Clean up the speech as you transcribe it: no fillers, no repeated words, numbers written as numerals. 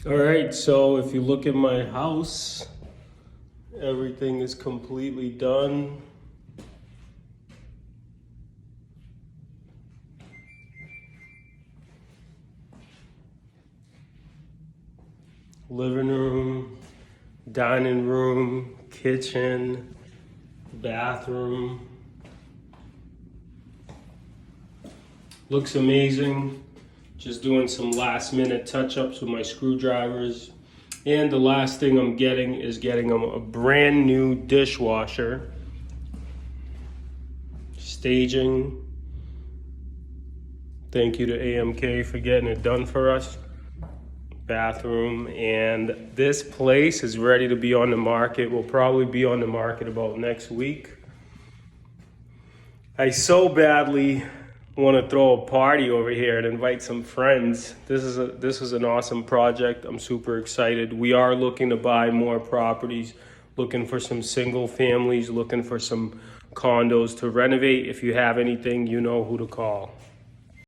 All right, so if you look at my house, everything is completely done. Living room, dining room, kitchen, bathroom. Looks amazing. Just doing some last minute touch-ups with my screwdrivers. And the last thing I'm getting is getting a brand new dishwasher. Staging. Thank you to AMK for getting it done for us. Bathroom, and this place is ready to be on the market. Will probably be on the market about next week. I so badly want to throw a party over here and invite some friends. This is an awesome project. I'm super excited. We are looking to buy more properties, looking for some single families, looking for some condos to renovate. If you have anything, you know who to call.